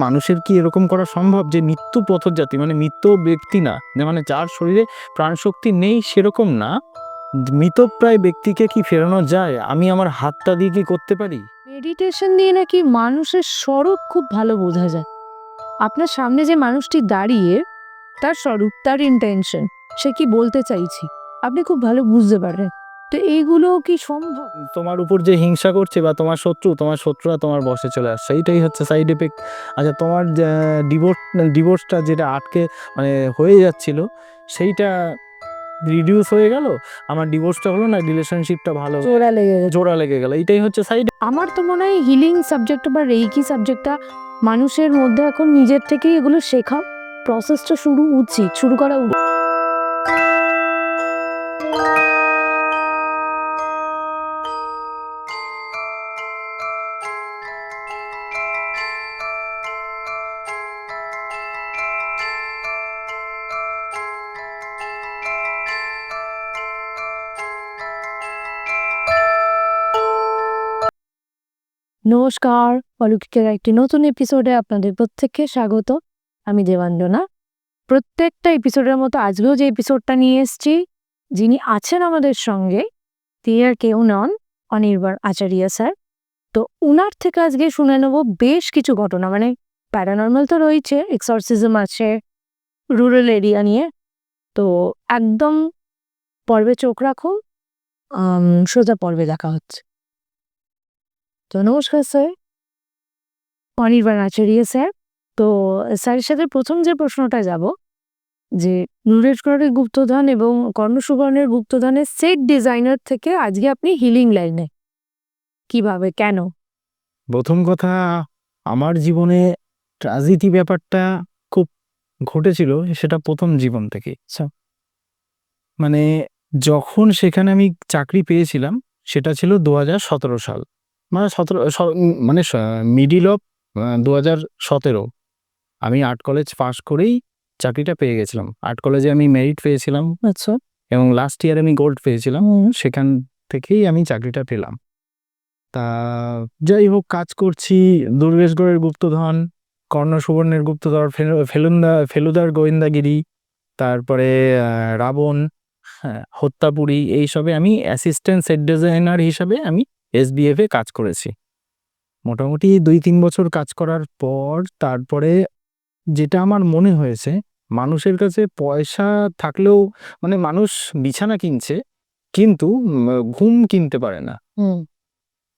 মানুষের কি এরকম করা সম্ভব যে মৃত্যু পথযাত্রী, মানে মৃত ব্যক্তি না, যে মানে যার শরীরে প্রাণশক্তি নেই সেরকম না, মৃতপ্রায় ব্যক্তিকে কি ফেরানো যায়? আমি আমার হাতটা দিয়ে কি করতে পারি? মেডিটেশন দিয়ে নাকি মানুষের স্বরূপ খুব ভালো বোঝা যায়। আপনার সামনে যে মানুষটি দাঁড়িয়ে, তার স্বরূপ, তার ইন্টেনশন, সে কি বলতে চাইছি, আপনি খুব ভালো বুঝতে পারেন। তো এইগুলো কি সম্ভব? তোমার উপর যে হিংসা করছে বা তোমার শত্রুরা তোমার বশে চলে আসছে, এইটাই হচ্ছে সাইড এফেক্ট। আচ্ছা, তোমার ডিভোর্সটা যেটা আটকে মানে হয়ে যাচ্ছিল, সেইটা রিডিউস হয়ে গেল, আমার ডিভোর্সটা হলো না, রিলেশনশিপটা ভালো জোড়া লেগে গেল, এইটাই হচ্ছে সাইড। আমার তো মনে হয় হিলিং সাবজেক্ট বা রেইকি সাবজেক্টটা মানুষের মধ্যে এখন নিজের থেকেই এগুলো শেখা প্রসেসটা শুরু করা উচিত। নমস্কার, অলৌকিকের একটি নতুন এপিসোডে আপনাদের প্রত্যেককে স্বাগত। আমি দেবাঞ্জনা। প্রত্যেকটা এপিসোডের মতো আজকেও যে এপিসোডটা নিয়ে এসেছি, যিনি আছেন আমাদের সঙ্গে, তিনি আর কেউ নন, অনির্বাণ আচারিয়া স্যার। তো উনার থেকে আজকে শুনে নেব বেশ কিছু ঘটনা, মানে প্যারানর্মাল তো রয়েছে, এক্সরসিজম আছে, রুরাল এরিয়া নিয়ে। তো একদম পর্বে চোখ রাখুন, সোজা পর্বে দেখা হচ্ছে। তো নমস্কার স্যার, অনির্বাণ আচারিয়া স্যার। তো স্যারের সাথে প্রথম যে প্রশ্নটা যাব, যে নুরেশগড়ের গুপ্তধন এবং কর্ণসুবর্ণের গুপ্তধনের সেট ডিজাইনার থেকে আজকে আপনি হিলিং লাইনে, কিভাবে, কেন? প্রথম কথা, আমার জীবনে ট্র্যাজেডি ব্যাপারটা খুব ঘটেছিল, সেটা প্রথম জীবন থেকে। মানে যখন সেখানে আমি চাকরি পেয়েছিলাম, সেটা ছিল 2017 সাল, মানে মানে মিডিল অফ 2017। আমি আর্ট কলেজ পাশ করেই চাকরিটা পেয়ে গেছিলাম। আর্ট কলেজে আমি মেরিট পেয়েছিলাম, আচ্ছা, এবং লাস্ট ইয়ার আমি গোল্ড পেয়েছিলাম, সেখান থেকেই আমি চাকরিটা পেলাম। তা যাই হোক, কাজ করছি দুর্গেশগড়ের গুপ্তধন, কর্ণ সুবর্ণের গুপ্তধর, ফেলুদার গোয়েন্দাগিরি, তারপরে রাবণ, হ্যাঁ, হত্যাপুরী, এইসবে আমি অ্যাসিস্ট্যান্ট সেট ডিজাইনার হিসাবে আমি এসবিএফ এ কাজ করেছি। মোটামুটি 2-3 বছর কাজ করার পর তারপরে যেটা আমার মনে হয়েছে, মানুষের কাছে পয়সা থাকলেও, মানে মানুষ বিছানা কিনছে কিন্তু ঘুম কিনতে পারে না।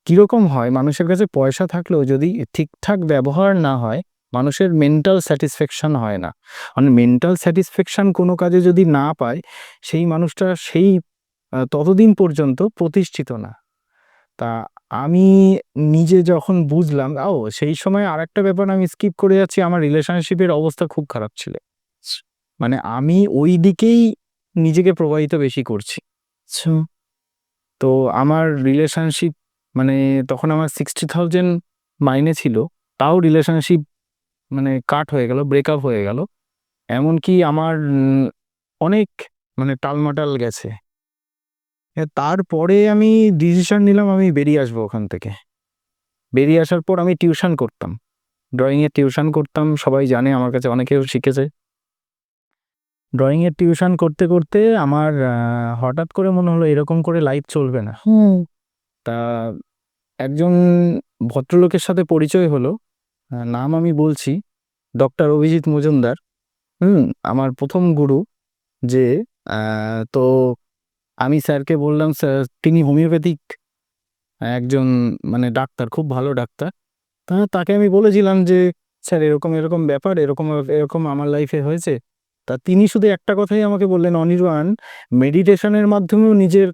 কিরকম হয়, মানুষের কাছে পয়সা থাকলেও যদি ঠিকঠাক ব্যবহার না হয়, মানুষের মেন্টাল স্যাটিসফ্যাকশন হয় না। মানে মেন্টাল স্যাটিসফ্যাকশন কোনো কাজে যদি না পায়, সেই মানুষটা ততদিন পর্যন্ত প্রতিষ্ঠিত না। তা আমি নিজে যখন বুঝলাম, সেই সময় আরেকটা ব্যাপার আমি স্কিপ করে যাচ্ছি, আমার রিলেশনশিপের অবস্থা খুব খারাপ ছিল। মানে আমি ওই দিকেই নিজেকে প্রবাহিত বেশি করছি। তো আমার রিলেশনশিপ, মানে তখন আমার 60,000 মাইনে ছিল, তাও রিলেশনশিপ মানে কাট হয়ে গেল, ব্রেকআপ হয়ে গেল। এমনকি আমার অনেক মানে টালমাটাল গেছে। তারপরে আমি ডিসিশন নিলাম আমি বেরিয়ে আসবো ওখান থেকে। বেরিয়ে আসার পর আমি টিউশন করতাম, ড্রয়িংয়ের টিউশন করতাম, সবাই জানে, আমার কাছে অনেকেও শিখেছে। ড্রয়িংয়ের টিউশন করতে করতে আমার হঠাৎ করে মনে হলো এরকম করে লাইফ চলবে না। তা একজন ভদ্রলোকের সাথে পরিচয় হলো, নাম আমি বলছি, ডক্টর অভিজিৎ মজুমদার। আমার প্রথম গুরু। যে তো আমি স্যারকে বললাম, স্যার তিনি হোমিওপ্যাথিক একজন মানে ডাক্তার, খুব ভালো ডাক্তার। তাকে আমি বলেছিলাম যে স্যার এরকম এরকম ব্যাপার, এরকম এরকম আমার লাইফে হয়েছে। তা তিনি শুধু একটা কথাই আমাকে বললেন, অনির্বাণ, মেডিটেশনের মাধ্যমেও নিজের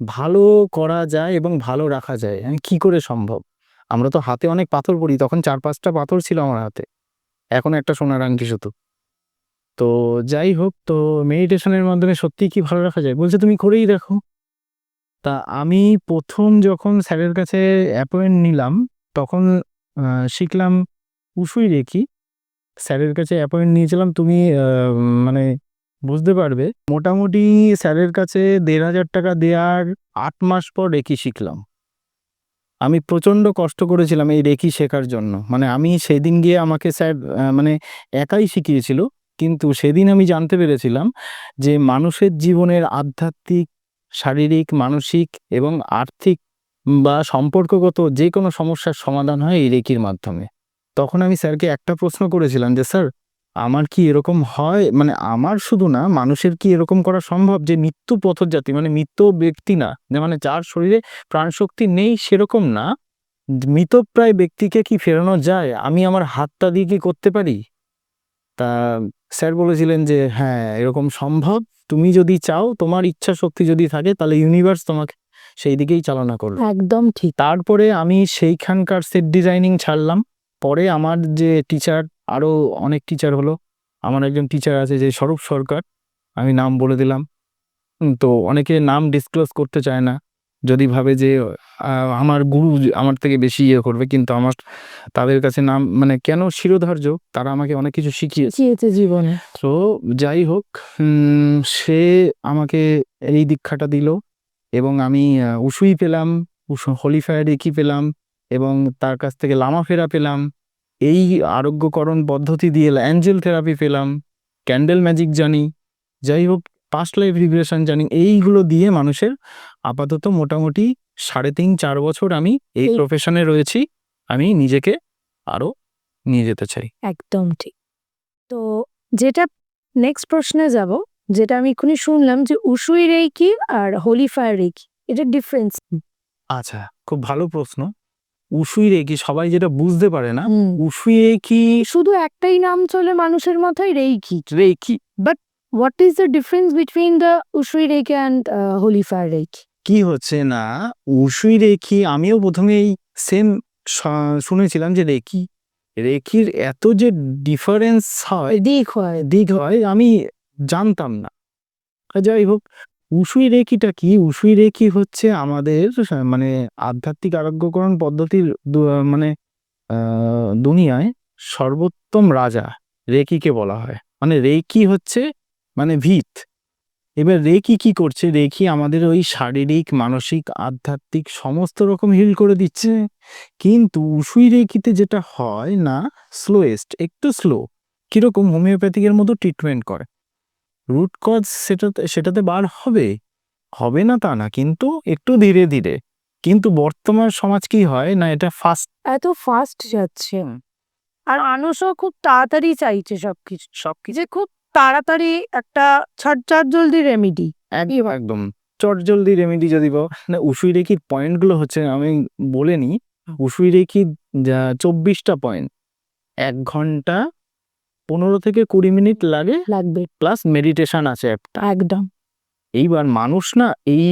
ভালো করা যায় এবং ভালো রাখা যায়। আমি কি করে সম্ভব? আমরা তো হাতে অনেক পাথর পড়ি, তখন 4-5টা পাথর ছিল আমার হাতে, এখন একটা সোনার আংটি শুধু। তো যাই হোক, তো মেডিটেশনের মাধ্যমে সত্যিই কি ভালো রাখা যায়? বলছে তুমি করেই দেখো। তা আমি প্রথম যখন স্যারের কাছে অ্যাপয়েন্ট নিলাম, তখন শিখলাম উশুই রেকি। স্যারের কাছে অ্যাপয়েন্ট নিয়েছিলাম, তুমি মানে বুঝতে পারবে, মোটামুটি স্যারের কাছে 1,500 টাকা দেওয়ার 8 মাস পর রেকি শিখলাম। আমি প্রচণ্ড কষ্ট করেছিলাম এই রেকি শেখার জন্য। মানে আমি সেদিন গিয়ে আমাকে স্যার মানে একাই শিখিয়েছিল। কিন্তু সেদিন আমি জানতে পেরেছিলাম যে মানুষের জীবনের আধ্যাত্মিক, শারীরিক, মানসিক এবং আর্থিক বা সম্পর্কগত যে কোনো সমস্যার সমাধান হয় এই রেকির মাধ্যমে। তখন আমি স্যারকে একটা প্রশ্ন করেছিলাম যে, "স্যার, আমার কি এরকম হয়? মানে আমার শুধু না, মানুষের কি এরকম করা সম্ভব যে মৃত্যু পথযাত্রী, মানে মৃত ব্যক্তি না, যে মানে যার শরীরে প্রাণশক্তি নেই সেরকম না, মৃতপ্রায় ব্যক্তিকে কি ফেরানো যায়? আমি আমার হাতটা দিয়ে কি করতে পারি?" তা স্যার বলেছিলেন যে, "হ্যাঁ, এরকম সম্ভব। তুমি যদি চাও, তোমার ইচ্ছা শক্তি যদি থাকে তাহলে ইউনিভার্স তোমাকে সেই দিকেই চালনা করবে।" একদম ঠিক। তারপরে আমি সেইখানকার সেট ডিজাইনিং ছাড়লাম। পরে আমার যে টিচার, আরো অনেক টিচার হলো। আমার একজন টিচার আছে যে স্বরূপ সরকার, আমি নাম বলে দিলাম। তো অনেকে নাম ডিসক্লোজ করতে চায় না। যদি ভাবে যে আমার গুরু আমার থেকে বেশি ইয়ে করবে। কিন্তু আমার তাদের কাছে নাম মানে কেন শিরোধার্য, তারা আমাকে অনেক কিছু শিখিয়েছে। শিখিয়েছে জীবনে। তো যাই হোক, সে আমাকে এই দীক্ষাটা দিল এবং আমি উশুই পেলাম, হোলি ফায়ার রেকি পেলাম এবং তার কাছ থেকে লামা ফেরা পেলাম। এই আরোগ্যকরণ পদ্ধতি দিয়ে অ্যাঞ্জেল থেরাপি পেলাম, ক্যান্ডেল ম্যাজিক জানি। যাই হোক, পাস্ট লাইফ রিগ্রেশন জানি। এইগুলো দিয়ে মানুষের আপাতত মোটামুটি ৩.৫-৪ বছর আমি এই প্রফেশনে রয়েছি। আমি নিজেকে আরো নিয়ে যেতে চাই। একদম ঠিক। তো যেটা নেক্সট প্রশ্নে যাব, যেটা আমি এক্ষুনি শুনলাম যে উশুই রেকি আর হোলি ফায়ার রেকি, এটার ডিফারেন্স কি? আচ্ছা, খুব ভালো প্রশ্ন। উশুই রেকি সবাই যেটা বুঝতে পারে না, উশুই রেকি শুধু একটাই নাম চলে মানুষের মাথায়, reiki. Reiki but what is the difference between the Usui reiki and holy fire reiki? কি হচ্ছে না, উশুই রেকি আমিও প্রথমেই সেম শুনেছিলাম যে রেকির এত যে ডিফারেন্স হয়, দিক হয় আমি জানতাম না। যাই হোক, উশুই রেকিটা কি? উশুই রেকি হচ্ছে আমাদের মানে আধ্যাত্মিক আরোগ্যকরণ পদ্ধতির মানে দুনিয়ায় সর্বোত্তম রাজা রেকিকে বলা হয়। মানে রেকি হচ্ছে মানে ভিত। এবার রেকি কি করছে? রেকি আমাদের ওই শারীরিক, মানসিক, আধ্যাত্মিক সমস্ত রকম হিল করে দিচ্ছে। কিন্তু উশুই রেকিতে যেটা হয় না, স্লোয়েস্ট, একটু স্লো। কিরকম? হোমিওপ্যাথিকের মতো ট্রিটমেন্ট করে। রুট কজ সেটাতে বার হবে, হবে না তা না, কিন্তু একটু ধীরে ধীরে। কিন্তু বর্তমান সমাজ কি হয় না, এটা ফাস্ট এত ফাস্ট যাচ্ছে আর মানুষও খুব তাড়াতাড়ি চাইছে সবকিছু, যে খুব তাড়াতাড়ি একটা ছটছট জলদি রেমেডি। একদম চটজলদি রেমেডি যদি না। উশুই রেকির পয়েন্টগুলো হচ্ছে, আমি বলে নিই। উশুই রেকির ২৪টা পয়েন্ট, ১ ঘন্টা ১৫ থেকে ২০ মিনিট লাগবে প্লাস মেডিটেশন আছে একটা। একদম। এইবার মানুষ না এই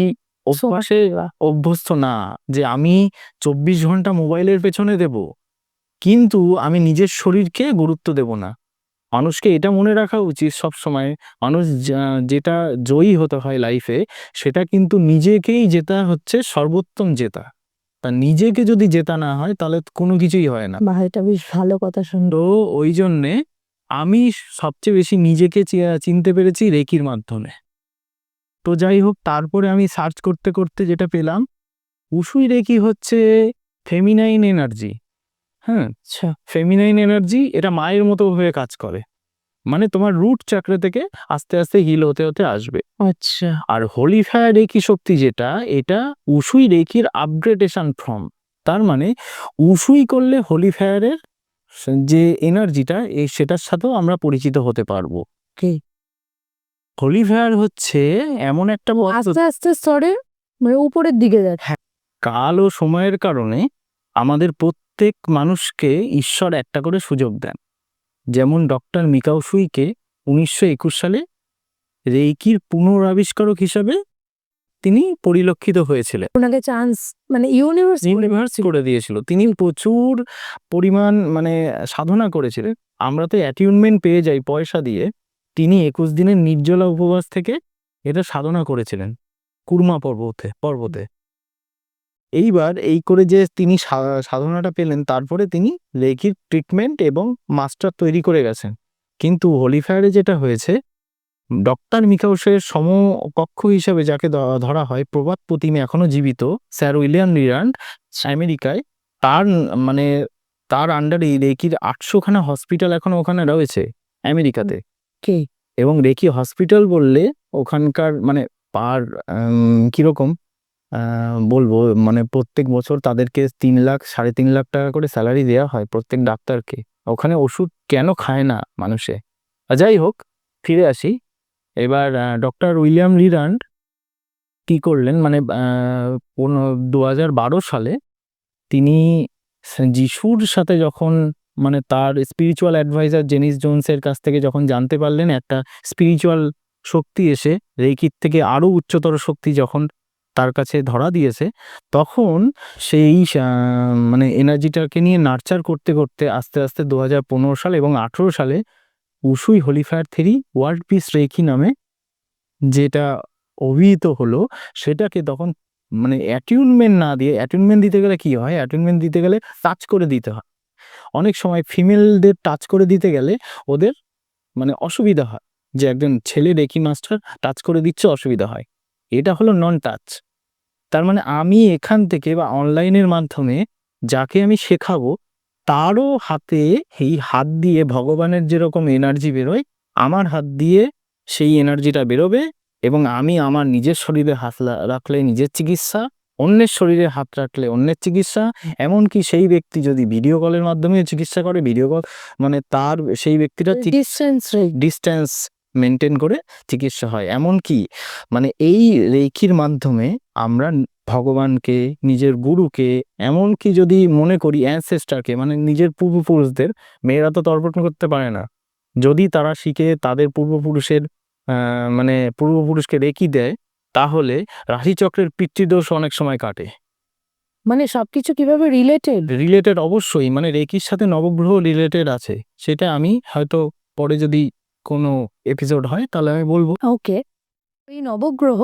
অভ্যাসে অভ্যস্ত না যে আমি ২৪ ঘন্টা মোবাইলের পেছনে দেব, কিন্তু আমি নিজের শরীরকে গুরুত্ব দেব না। মানুষকে এটা মনে রাখা উচিত সবসময়, মানুষ যেটা জয়ী হতে হয় লাইফে, সেটা কিন্তু নিজেকেই জেতা হচ্ছে সর্বোত্তম জেতা। তা নিজেকে যদি জেতা না হয় তাহলে কোনো কিছুই হয় না। বাহ, এটা বেশ ভালো কথা শুনলো। তো ওই জন্যে আমি সবচেয়ে বেশি নিজেকে চিনতে পেরেছি রেকির মাধ্যমে। তো যাই হোক, তারপরে আমি সার্চ করতে করতে যেটা পেলাম, উশুই রেকি হচ্ছে ফেমিনাইন এনার্জি। হ্যাঁ, আচ্ছা ফেমিনাইন এনার্জি, এটা মায়ের মতো হয়ে কাজ করে। মানে তোমার রুট চাকরা থেকে আস্তে আস্তে হিল হতে হতে আসবে। আচ্ছা, আর হোলি ফায়ার রেকি শক্তি যেটা, এটা উশুই রেকির আপগ্রেডেশন ফর্ম। তার মানে উশুই করলে হোলি ফায়ারের যে এনার্জিটা, সেটার সাথেও আমরা পরিচিত হতে পারবো। কি হোলি ফায়ার হচ্ছে এমন একটা আস্তে আস্তে স্তরে মানে উপরের দিকে যাচ্ছে। কাল ও সময়ের কারণে আমাদের প্রত্যেক মানুষকে ঈশ্বর একটা করে সুযোগ দেন। যেমন ডক্টর মিকাও সুইকে ১৯২১ সালে রেইকির পুনরাবিষ্কারক হিসাবে তিনি পরিলক্ষিত হয়েছিলেন। ওনাকে চান্স মানে ইউনিভার্স করে দিয়েছিল। তিনি প্রচুর পরিমাণ মানে সাধনা করেছিলেন। আমরা তো অ্যাটিউনমেন্ট পেয়ে যাই পয়সা দিয়ে। তিনি ২১ দিনের নির্জলা উপবাস থেকে এটা সাধনা করেছিলেন কুরমা পর্বতে। এইবার এই করে যে তিনি সাধনাটা পেলেন, তারপরে তিনি রেকির ট্রিটমেন্ট এবং মাস্টার তৈরি করে গেছেন। কিন্তু হোলি ফায়ারে যেটা হয়েছে, ডক্টর মিকা ওশের সমকক্ষ হিসেবে যাকে ধরা হয় প্রবাদ প্রতিমে এখনো জীবিত স্যার উইলিয়াম লিরান্ড আমেরিকায়, তার মানে তার আন্ডারে রেকির 800খানা হসপিটাল এখনো ওখানে রয়েছে আমেরিকাতে। কে এবং রেকি হসপিটাল বললে ওখানকার মানে পার কিরকম বলবো, মানে প্রত্যেক বছর তাদেরকে 3 লাখ 3.5 লাখ টাকা করে স্যালারি দেওয়া হয় প্রত্যেক ডাক্তারকে। ওখানে ওষুধ কেন খায় না মানুষে? যাই হোক, ফিরে আসি এবার। ডক্টর উইলিয়াম লিরান্ড কি করলেন, মানে 2012 সালে তিনি যিশুর সাথে যখন মানে তার স্পিরিচুয়াল অ্যাডভাইজার জেনিস জোনসের কাছ থেকে যখন জানতে পারলেন একটা স্পিরিচুয়াল শক্তি এসে রেকির থেকে আরও উচ্চতর শক্তি যখন তার কাছে ধরা দিয়েছে, তখন সেই মানে এনার্জিটাকে নিয়ে নার্চার করতে করতে আস্তে আস্তে 2015 সাল এবং 18 সালে Usui holy fire 3 world peace reiki নামে যেটা অভিহিত হলো, সেটাকে তখন মানে অ্যাটিউনমেন্ট না দিয়ে, অ্যাটিউনমেন্ট দিতে গেলে কি হয়, অ্যাটিউনমেন্ট দিতে গেলে টাচ করে দিতে হয়। অনেক সময় ফিমেলদের টাচ করে দিতে গেলে ওদের মানে অসুবিধা হয়, যে একজন ছেলে রেকি মাস্টার টাচ করে দিচ্ছে অসুবিধা হয়। এটা হলো নন টাচ। তার মানে আমি এখান থেকে বা অনলাইনের মাধ্যমে যাকে আমি শেখাবো তারও হাতে এই হাত দিয়ে ভগবানের যেরকম এনার্জি বেরোয়, আমার হাত দিয়ে সেই এনার্জিটা বেরোবে এবং আমি আমার নিজের শরীরে হাত রাখলে নিজের চিকিৎসা, অন্যের শরীরে হাত রাখলে অন্যের চিকিৎসা। এমনকি সেই ব্যক্তি যদি ভিডিও কলের মাধ্যমে চিকিৎসা করে, ভিডিও কল মানে তার সেই ব্যক্তিটা ডিস্টেন্স মেনটেন করে চিকিৎসা হয়। এমনকি মানে এই রেকির মাধ্যমে আমরা ভগবানকে, নিজের গুরুকে, এমনকি যদি মনে করি অ্যানসেস্টারকে মানে নিজের পূর্বপুরুষদের, মেয়েরা তো তর্পণ করতে পারে না, যদি তারা শিখে তাদের পূর্বপুরুষের মানে পূর্বপুরুষকে রেকি দেয়, তাহলে রাশিচক্রের পিতৃদোষ অনেক সময় কাটে। মানে সবকিছু কিভাবে রিলেটেড অবশ্যই, মানে রেকির সাথে নবগ্রহ রিলেটেড আছে, সেটা আমি হয়তো পরে যদি কোনো এপিসোড হয় তাহলে আমি বলবো। ওকে, এই নবগ্রহ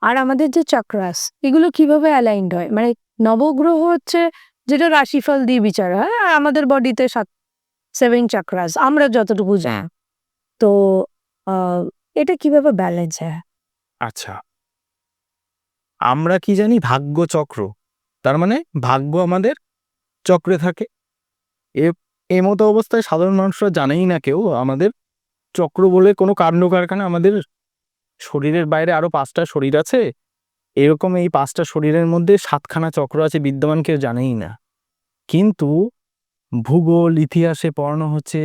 আর আমাদের যে চক্রাস এগুলো কিভাবে অ্যালাইন্ড হয়? মানে নবগ্রহ হচ্ছে যেটা রাশিফল দিয়ে বিচার হয়, আর আমাদের বডিতে 7 চক্রাস আমরা যতটুকু জানি। তো এটা কিভাবে ব্যালেন্স হয়? আচ্ছা, আমরা কি জানি ভাগ্য চক্র, তার মানে ভাগ্য আমাদের চক্রে থাকে। এ মতো অবস্থায় সাধারণ মানুষরা জানেই না কেউ আমাদের চক্র বলে কোনো কাণ্ড কারখানা, আমাদের শরীরের বাইরে আরো 5টা শরীর আছে, এরকম এই 5টা শরীরের মধ্যে 7খানা চক্র আছে বিদ্যমান, কেউ জানেই না। কিন্তু ভূগোল ইতিহাসে পড়ানো হচ্ছে,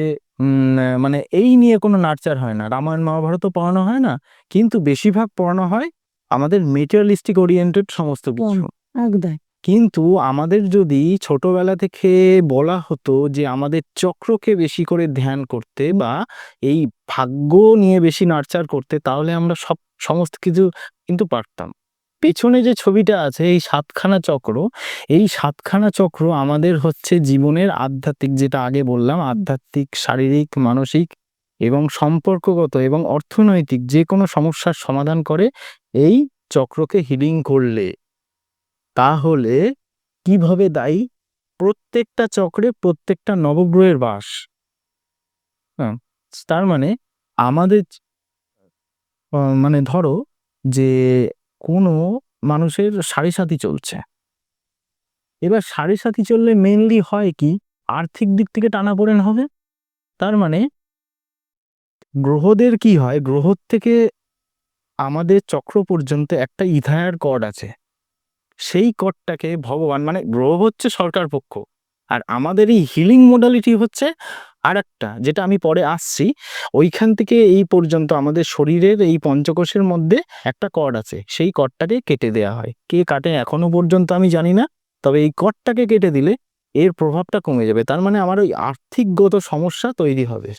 মানে এই নিয়ে কোনো নার্চার হয় না, রামায়ণ মহাভারতও পড়ানো হয় না, কিন্তু বেশিরভাগ পড়ানো হয় আমাদের মেটেরিয়ালিস্টিক ওরিয়েন্টেড সমস্ত কিছু। একদম। কিন্তু আমাদের যদি ছোটবেলা থেকে বলা হতো যে আমাদের চক্রকে বেশি করে ধ্যান করতে বা এই ভাগ্য নিয়ে বেশি নার্চার করতে, তাহলে আমরা সমস্ত কিছু কিন্তু পারতাম। পেছনে যে ছবিটা আছে এই 7খানা চক্র, এই 7খানা চক্র আমাদের হচ্ছে জীবনের আধ্যাত্মিক, যেটা আগে বললাম, আধ্যাত্মিক, শারীরিক, মানসিক এবং সম্পর্কগত এবং অর্থনৈতিক যে কোনো সমস্যার সমাধান করে এই চক্রকে হিলিং করলে। তাহলে কিভাবে দায়ী? প্রত্যেকটা চক্রে প্রত্যেকটা নবগ্রহের বাস। তার মানে আমাদের মানে ধরো যে কোনো মানুষের সাড়ে-সাতি চলছে, এবার সাড়ে-সাতি চললে মেনলি হয় কি, আর্থিক দিক থেকে টানাপোড়েন হবে। তার মানে গ্রহদের কি হয়, গ্রহ থেকে আমাদের চক্র পর্যন্ত একটা ইথায়ার কর্ড আছে, সেই কর্ডটাকে ভগবান মানে গ্রহ হচ্ছে সরকার পক্ষ, আর আমাদের এই হিলিং মোডালিটি হচ্ছে আর একটা, যেটা আমি পরে আসছি। ওইখান থেকে এই পর্যন্ত আমাদের শরীরের এই পঞ্চকোষের মধ্যে একটা কর্ড আছে, সেই কর্ডটাকে কেটে দেওয়া হয়। কে কাটে এখনো পর্যন্ত আমি জানি না, তবে এই কর্ডটাকে কেটে দিলে এর প্রভাবটা কমে যাবে। তার মানে আমার ওই আর্থিকগত সমস্যা তৈরি হবে।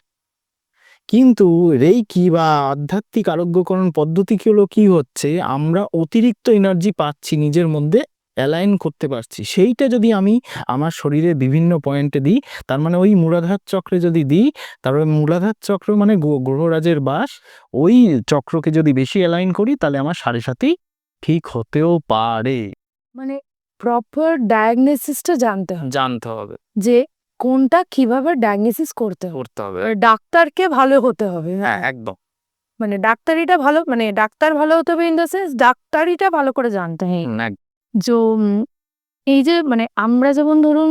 কিন্তু রেইকি বা আধ্যাত্মিক আরোগ্যকরণ পদ্ধতিগুলো কি হচ্ছে, আমরা অতিরিক্ত এনার্জি পাচ্ছি নিজের মধ্যে, অ্যালাইন করতে পারছি, সেইটা যদি আমি আমার শরীরের বিভিন্ন পয়েন্টে দিই, তার মানে ওই মূলাধার চক্রে যদি দিই, তারপরে মূলাধার চক্র মানে গ্রহরাজের বাস, ওই চক্রকে যদি বেশি অ্যালাইন করি তাহলে আমার সাড়ে-সাতি ঠিক হতেও পারে। মানে প্রপার ডায়াগনোসিসটা জানতে হবে, যে কোনটা কিভাবে ডায়াগনোসিস করতে হবে। করতে হবে। ডাক্তারকে ভালো হতে হবে। হ্যাঁ, একদম। মানে ডাক্তারিটা ভালো, মানে ডাক্তার ভালো হতে হবে ইন দ্য সেন্স ডাক্তারিটা ভালো করে জানতে হয়। এই যে মানে আমরা যেমন ধরুন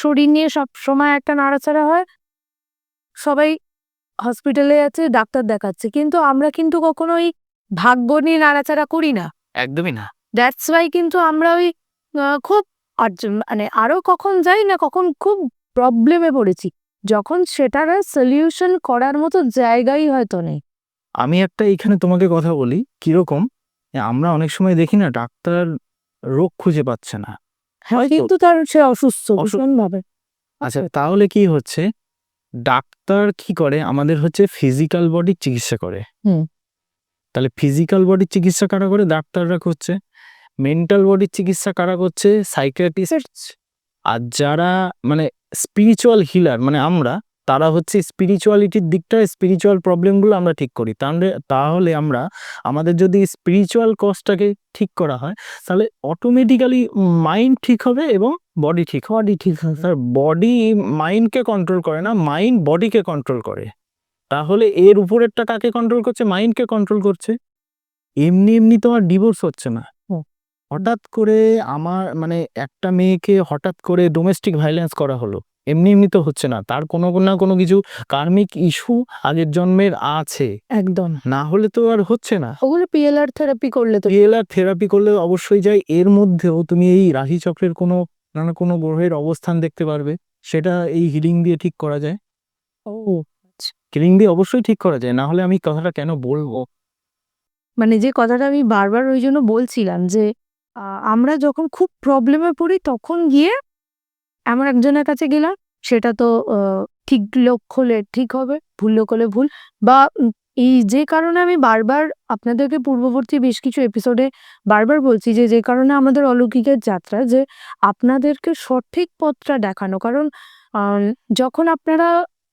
শরীর নিয়ে সব সময় একটা নাড়াচাড়া হয়, সবাই হসপিটালে যাচ্ছে, ডাক্তার দেখাচ্ছে, কিন্তু আমরা কিন্তু কখনো ওই ভাগ্য নিয়ে নাড়াচাড়া করি না। একদমই না। দ্যাটস ওয়াই কিন্তু আমরা ওই খুব মানে আরো কখন যাই না, কখন খুব প্রবলেমে পড়েছি, যখন সেটার সলিউশন করার মতো জায়গাই হয়তো নেই। আমি একটা এখানে তোমাকে কথা বলি, কিরকম আমরা অনেক সময় দেখি না ডাক্তার রোগ খুঁজে পাচ্ছে না, কিন্তু তার সে অসুস্থ অসুস্থ। ভাবে। আচ্ছা, তাহলে কি হচ্ছে, ডাক্তার কি করে, আমাদের হচ্ছে ফিজিক্যাল বডির চিকিৎসা করে। হুম। তাহলে ফিজিক্যাল বডির চিকিৎসা কারা করে? ডাক্তাররা করছে। মেন্টাল বডির চিকিৎসা কারা করছে? সাইকিয়াট্রিস্ট। আর যারা মানে স্পিরিচুয়াল হিলার মানে আমরা, তারা হচ্ছে স্পিরিচুয়ালিটির দিকটা, স্পিরিচুয়াল প্রবলেমগুলো আমরা ঠিক করি। তাহলে আমরা আমাদের যদি স্পিরিচুয়াল কজটাকে ঠিক করা হয়, তাহলে অটোমেটিক্যালি মাইন্ড ঠিক হবে এবং বডি ঠিক হবে। স্যার, বডি মাইন্ডকে কন্ট্রোল করে না, মাইন্ড বডিকে কন্ট্রোল করে। তাহলে এর উপরেরটা কাকে কন্ট্রোল করছে? মাইন্ডকে কন্ট্রোল করছে। এমনি এমনি তোমার ডিভোর্স হচ্ছে না। হঠাৎ করে আমার মানে একটা মেয়েকে হঠাৎ করে ডোমেস্টিক ভায়োলেন্স করা হলো, এমনি এমনি তো হচ্ছে না, তার কোনো না কোনো কিছু কার্মিক ইস্যু আগের জন্মের আছে, একদম। না হলে তো আর হচ্ছে না। ওগুলো পিএলআর থেরাপি করলে তো পিএলআর থেরাপি করলে অবশ্যই যায়। এর মধ্যেও তুমি এই রাশিচক্রের কোনো না কোনো গ্রহের অবস্থান দেখতে পারবে, সেটা এই হিলিং দিয়ে ঠিক করা যায়। ও হিলিং দিয়ে অবশ্যই ঠিক করা যায়, না হলে আমি কথাটা কেন বলবো? মানে যে কথাটা আমি বারবার ওই জন্য বলছিলাম যে আমরা যখন খুব প্রবলেমে পড়ি তখন গিয়ে এমন একজনের কাছে গেলাম, সেটা তো ঠিক লোক হলে ঠিক হবে, ভুল লোক হলে ভুল, বা এই যে কারণে আমি বারবার আপনাদেরকে পূর্ববর্তী বেশ কিছু এপিসোডে বারবার বলছি যে কারণে আমাদের অলৌকিকের যাত্রা, যে আপনাদেরকে সঠিক পথটা দেখানো। কারণ যখন আপনারা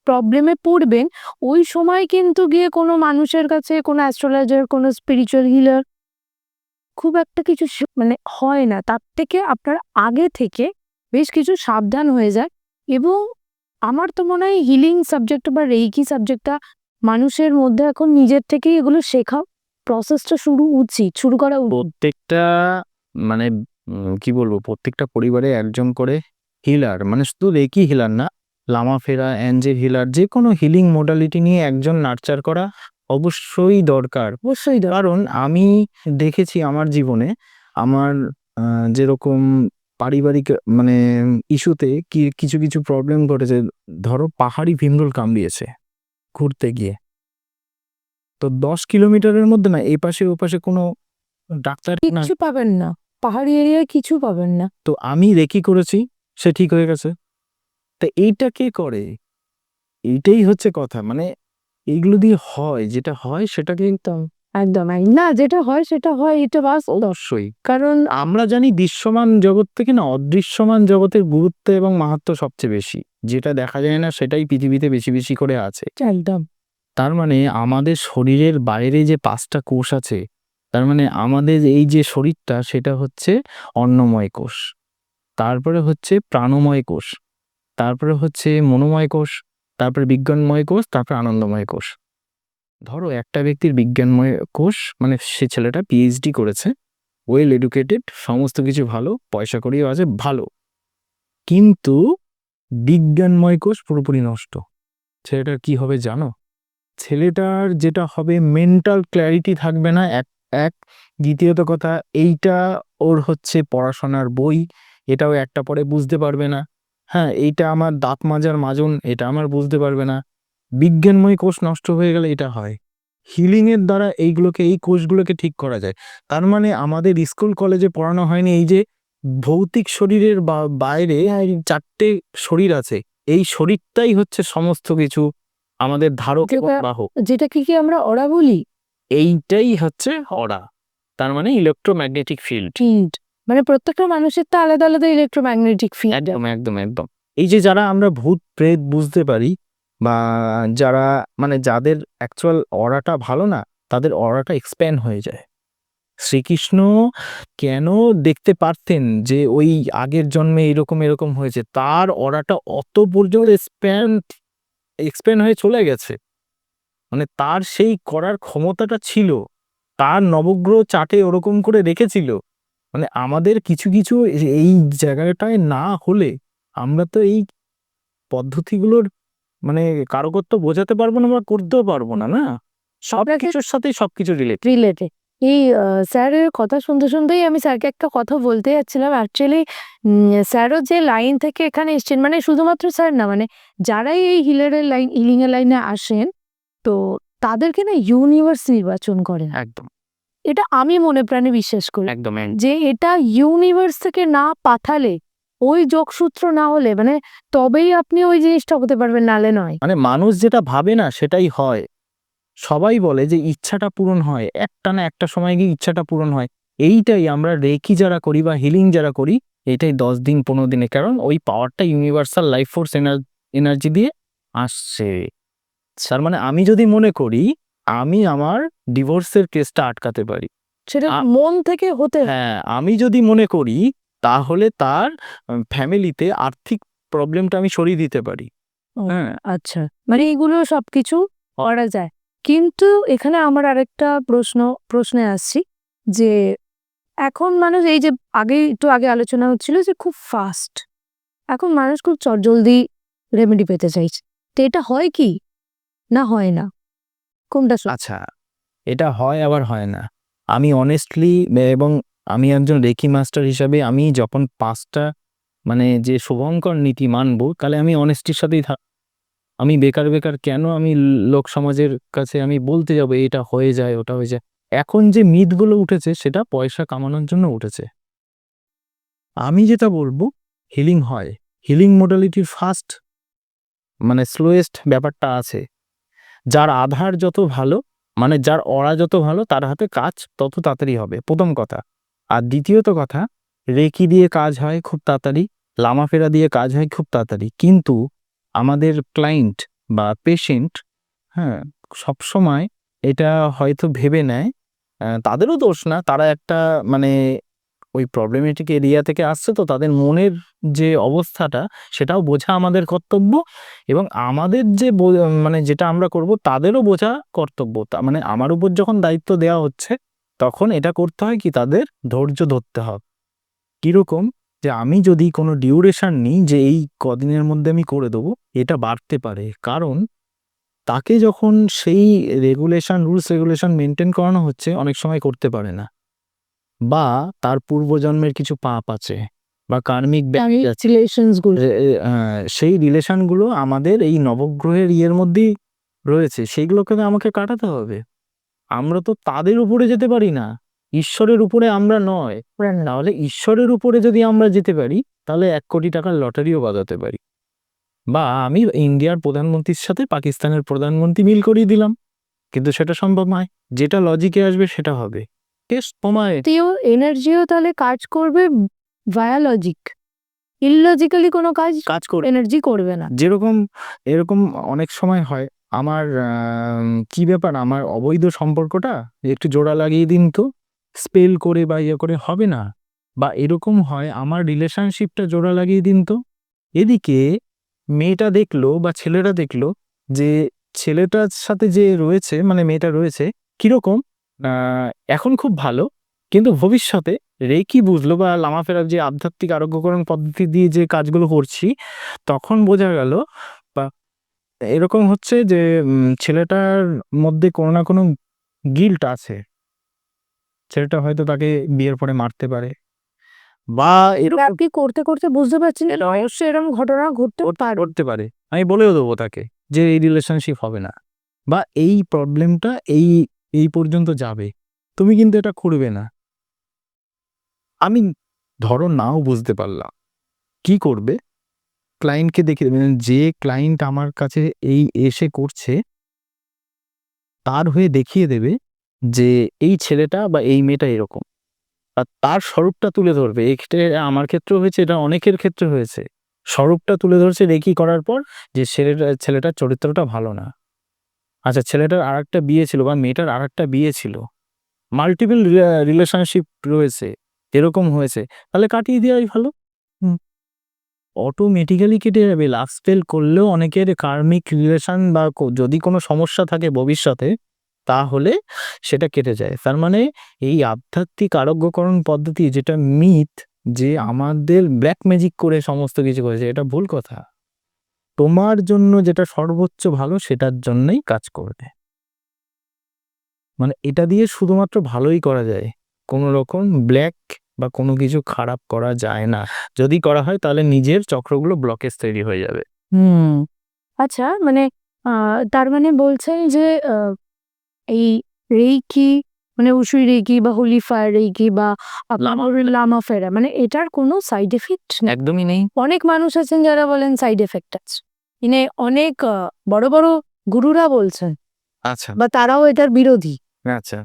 প্রবলেমে পড়বেন, ওই সময় কিন্তু গিয়ে কোনো মানুষের কাছে, কোনো অ্যাস্ট্রোলজার, কোনো স্পিরিচুয়াল হিলার খুব একটা কিছু মানে হয় না। তার থেকে আপনার আগে থেকে বেশ কিছু সাবধান হয়ে যায়। এবং আমার তো মনে হয় হিলিং সাবজেক্ট বা রেইকি সাবজেক্টটা মানুষের মধ্যে এখন নিজের থেকেই এগুলো শেখা প্রসেসটা শুরু করা উচিত। প্রত্যেকটা মানে কি বলবো, প্রত্যেকটা পরিবারে একজন করে হিলার, মানে শুধু রেকি হিলার না, লামা ফেরা, অ্যাঞ্জেল হিলার, যে কোনো হিলিং মোডালিটি নিয়ে একজন নার্চার করা অবশ্যই দরকার। অবশ্যই কারণ আমি দেখেছি আমার জীবনে, আমার যেরকম পারিবারিক মানে ইস্যুতে কিছু কিছু প্রবলেম ঘটেছে। ধরো পাহাড়ি ভীমরুল কামড়িয়েছে ঘুরতে গিয়ে, তো 10 কিলোমিটারের মধ্যে না এই পাশে ও পাশে কোনো ডাক্তার না, কিছু পাবেন না, পাহাড়ি এরিয়ায় কিছু পাবেন না। তো আমি রেকি করেছি, সে ঠিক হয়ে গেছে। তা এইটা কে করে? এইটাই হচ্ছে কথা, মানে এইগুলো দিয়ে হয়, যেটা হয় সেটাকে একদম একদম না, যেটা হয় সেটা হয়, এটা বাস্তব। অবশ্যই। কারণ আমরা জানি দৃশ্যমান জগৎ থেকে না অদৃশ্যমান জগতের গুরুত্ব এবং মাহাত্ম্য সবচেয়ে বেশি। যেটা দেখা যায় না সেটাই পৃথিবীতে বেশি বেশি করে আছে। একদম তার মানে আমাদের শরীরের বাইরে যে 5টা কোষ আছে, তার মানে আমাদের এই যে শরীরটা সেটা হচ্ছে অন্নময় কোষ, তারপরে হচ্ছে প্রাণময় কোষ, তারপরে হচ্ছে মনোময় কোষ, তারপরে বিজ্ঞানময় কোষ, তারপরে আনন্দময় কোষ। ধরো একটা ব্যক্তির বিজ্ঞানময় কোষ মানে সে ছেলেটা পিএইচডি করেছে, ওয়েল এডুকেটেড, সমস্ত কিছু ভালো, পয়সা করিও আছে ভালো, কিন্তু বিজ্ঞানময় কোষ পুরোপুরি নষ্ট। ছেলেটার কি হবে জানো? ছেলেটার যেটা হবে, মেন্টাল ক্ল্যারিটি থাকবে না, এক দ্বিতীয়ত কথা, এইটা ওর হচ্ছে পড়াশোনার বই, এটাও একটা পরে বুঝতে পারবে না। হ্যাঁ, এইটা আমার দাঁত মাজার মাজন, এটা আমার বুঝতে পারবে না। বিজ্ঞানময় কোষ নষ্ট হয়ে গেলে এটা হয়। হিলিংয়ের দ্বারা এইগুলোকে, এই কোষগুলোকে ঠিক করা যায়। তার মানে আমাদের স্কুল কলেজে পড়ানো হয়নি এই যে ভৌতিক শরীরের বাইরে 4টে শরীর আছে, এই শরীরটাই হচ্ছে সমস্ত কিছু, আমাদের ধারক এবং বাহক। যেটাকে কি আমরা ওরা বলি, এইটাই হচ্ছে অরা, তার মানে ইলেকট্রোম্যাগনেটিক ফিল্ড। মানে প্রত্যেকটা মানুষের তো আলাদা আলাদা ইলেকট্রোম্যাগনেটিক ফিল্ড। একদম একদম একদম। এই যে যারা আমরা ভূত প্রেত বুঝতে পারি, বা যারা মানে যাদের অ্যাকচুয়াল অরাটা ভালো না, তাদের অরাটা এক্সপ্যান্ড হয়ে যায়। শ্রীকৃষ্ণ কেন দেখতে পারতেন যে ওই আগের জন্মে এরকম এরকম হয়েছে, তার অরাটা অত পর্যন্ত এক্সপ্যান্ড হয়ে চলে গেছে, মানে তার সেই করার ক্ষমতাটা ছিল, তার নবগ্রহ চার্টে ওরকম করে রেখেছিল। মানে আমাদের কিছু কিছু এই জায়গাটায় না হলে আমরা তো এই পদ্ধতিগুলোর মানে কারকত্ব বোঝাতে পারবো না বা করতেও পারবো না, না? সবকিছুর সাথেই সবকিছু রিলেটেড। রিলেটেড। এই স্যারের কথা শুনতে শুনতেই আমি স্যারকে একটা কথা বলতে যাচ্ছিলাম। অ্যাকচুয়ালি স্যারও যে লাইন থেকে এখানে এসছেন, মানে শুধুমাত্র স্যার না, মানে যারাই এই হিলিং এর লাইনে আসেন, তো তাদেরকে না ইউনিভার্স নির্বাচন করেন। একদম এটা আমি মনে প্রাণে বিশ্বাস করি একদম যে এটা ইউনিভার্স থেকে না পাঠালে, ওই যোগসূত্র না হলে, মানে তবেই আপনি ওই জিনিসটা হতে পারবেন, নালে নয়। মানে মানুষ যেটা ভাবে না সেটাই হয়। সবাই বলে যে ইচ্ছাটা পূরণ হয়, একটা না একটা সময় গিয়ে ইচ্ছাটা পূরণ হয়। এইটাই আমরা রেকি যারা করি বা হিলিং যারা করি, এইটাই 10 দিন 15 দিনে, কারণ ওই পাওয়ারটা ইউনিভার্সাল লাইফ ফোর্স এনার্জি দিয়ে আসছে। স্যার মানে আমি যদি মনে করি আমি আমার ডিভোর্সের কেসটা আটকাতে পারি, সেটা আ- মন থেকে হতে হয়। হ্যাঁ আমি যদি মনে করি তাহলে তার ফ্যামিলিতে আর্থিক প্রবলেমটা আমি সরিয়ে দিতে পারি। ও, হ্যাঁ আচ্ছা, মানে এগুলো সবকিছু করা যায়। কিন্তু এখানে আমার আরেকটা প্রশ্নে আসছি যে এখন মানুষ, এই যে একটু আগে আলোচনা হচ্ছিল যে খুব ফাস্ট, এখন মানুষ খুব চটজলদি রেমেডি পেতে চাইছে, তো এটা হয় কি না হয় না, কোনটা সত্যি? আচ্ছা, এটা হয় আবার হয় না। আমি অনেস্টলি এবং আমি একজন রেকি মাস্টার হিসাবে আমি যখন 5টা মানে যে শুভঙ্কর নীতি মানবো, তাহলে আমি অনেস্টির সাথেই আমি বেকার বেকার কেন আমি লোক সমাজের কাছে আমি বলতে যাবো এটা হয়ে যায় ওটা হয়ে যায়। এখন যে মিথগুলো উঠেছে সেটা পয়সা কামানোর জন্য উঠেছে। আমি যেটা বলবো হিলিং হয়, হিলিং মোডালিটির ফার্স্ট মানে স্লোয়েস্ট ব্যাপারটা আছে। যার আধার যত ভালো, মানে যার অরা যত ভালো, তার হাতে কাজ তত তাড়াতাড়ি হবে, প্রথম কথা। আর দ্বিতীয়ত কথা, রেকি দিয়ে কাজ হয় খুব তাড়াতাড়ি, লামাফেরা দিয়ে কাজ হয় খুব তাড়াতাড়ি। কিন্তু আমাদের ক্লায়েন্ট বা পেশেন্ট, হ্যাঁ, সবসময় এটা হয়তো ভেবে নেয়, তাদেরও দোষ না, তারা একটা মানে ওই প্রবলেমেটিক এরিয়া থেকে আসছে, তো তাদের মনের যে অবস্থাটা সেটাও বোঝা আমাদের কর্তব্য, এবং আমাদের যে মানে যেটা আমরা করব তাদেরও বোঝা কর্তব্য। মানে আমার উপর যখন দায়িত্ব দেওয়া হচ্ছে তখন এটা করতে হয় কি, তাদের ধৈর্য ধরতে হবে। কিরকম, যে আমি যদি কোনো ডিউরেশন নিই যে এই কদিনের মধ্যে আমি করে দেবো, এটা বাড়তে পারে, কারণ তাকে যখন সেই রুলস রেগুলেশন মেনটেন করানো হচ্ছে অনেক সময় করতে পারে না, বা তার পূর্বজন্মের কিছু পাপ আছে বা কার্মিক রিলেশনসগুলো সেই রিলেশনগুলো আমাদের এই নবগ্রহের ইয়ের মধ্যেই রয়েছে, সেইগুলোকে তো আমাকে কাটাতে হবে। আমরা তো তাদের উপরে যেতে পারি না, ঈশ্বরের উপরে আমরা নয়। তাহলে ঈশ্বরের উপরে যদি আমরা যেতে পারি তাহলে 1 কোটি টাকার লটারিও বাজাতে পারি, বা আমি ইন্ডিয়ার প্রধানমন্ত্রীর সাথে পাকিস্তানের প্রধানমন্ত্রী মিল করিয়ে দিলাম, কিন্তু সেটা সম্ভব নয়। যেটা লজিকে আসবে সেটা হবে। টেস্ট প্রমাণে এনার্জিও তাহলে কাজ করবে বায়োলজিক, ইললজিক্যালি কোনো কাজ কাজ করে। এনার্জি করবে না। যেরকম এরকম অনেক সময় হয়, আমার কি ব্যাপার, আমার অবৈধ সম্পর্কটা একটু জোড়া লাগিয়ে দিন তো, স্পেল করে বা ইয়ে করে হবে না। বা এরকম হয়, আমার রিলেশনশিপটা জোড়া লাগিয়ে দিন তো। এদিকে মেয়েটা দেখলো বা ছেলেটা দেখলো যে ছেলেটার সাথে যে রয়েছে মানে মেয়েটা রয়েছে কিরকম, এখন খুব ভালো, কিন্তু ভবিষ্যতে রেকি বুঝলো বা লামাফেরার যে আধ্যাত্মিক আরোগ্যকরণ পদ্ধতি দিয়ে যে কাজগুলো করছি, তখন বোঝা গেল বা এরকম হচ্ছে যে ছেলেটার মধ্যে কোনো না কোনো গিল্ট আছে। ছেলেটা হয়তো তাকে বিয়ের পরে মারতে পারে, বা এরকম আপনি করতে করতে বুঝতে পারছেন যে অবশ্যই এরকম ঘটনা ঘটতে পারে। করতে পারে। আমি বলেও দেবো তাকে যে এই রিলেশনশিপ হবে না, বা এই প্রবলেমটা এই এই পর্যন্ত যাবে, তুমি কিন্তু এটা করবে না। আমি ধরো নাও বুঝতে পারলাম, কি করবে, ক্লায়েন্টকে দেখিয়ে দেবে, যে ক্লায়েন্ট আমার কাছে এই এসে করছে তার হয়ে দেখিয়ে দেবে যে এই ছেলেটা বা এই মেয়েটা এরকম, আর তার স্বরূপটা তুলে ধরবে। এক্ষেত্রে আমার ক্ষেত্রেও হয়েছে, এটা অনেকের ক্ষেত্রে হয়েছে, স্বরূপটা তুলে ধরছে রেকি করার পর যে ছেলেটার চরিত্রটা ভালো না। আচ্ছা, ছেলেটার আরেকটা বিয়ে ছিল বা মেয়েটার আরেকটা বিয়ে ছিল, মাল্টিপল রিলেশনশিপ রয়েছে, এরকম হয়েছে, তাহলে কাটিয়ে দেওয়াই ভালো। অটোমেটিক্যালি কেটে যাবে। লাভ স্পেল করলেও অনেকের কার্মিক রিলেশন বা যদি কোনো সমস্যা থাকে ভবিষ্যতে তাহলে সেটা কেটে যায়। তার মানে এই আধ্যাত্মিক আরোগ্যকরণ পদ্ধতি যেটা মিথ যে আমাদের ব্ল্যাক ম্যাজিক করে সমস্ত কিছু করেছে, এটা ভুল কথা। তোমার জন্য যেটা সর্বোচ্চ ভালো সেটার জন্যই কাজ করবে। মানে এটা দিয়ে শুধুমাত্র ভালোই করা যায়, কোনো রকম ব্ল্যাক বা কোনো কিছু খারাপ করা যায় না। যদি করা হয় তাহলে নিজের চক্রগুলো ব্লকেজ তৈরি হয়ে যাবে। আচ্ছা, মানে তার মানে বলছেন যে এই রেইকি মানে উশুই রেইকি বা হোলি ফায়ার রেইকি বা লামা ফেরা, মানে এটার কোনো সাইড এফেক্ট একদমই নেই। অনেক মানুষ আছেন যারা বলেন সাইড এফেক্ট আছে, মানে অনেক বড় বড় গুরুরা বলছেন আচ্ছা বা তারাও এটার বিরোধী। আচ্ছা,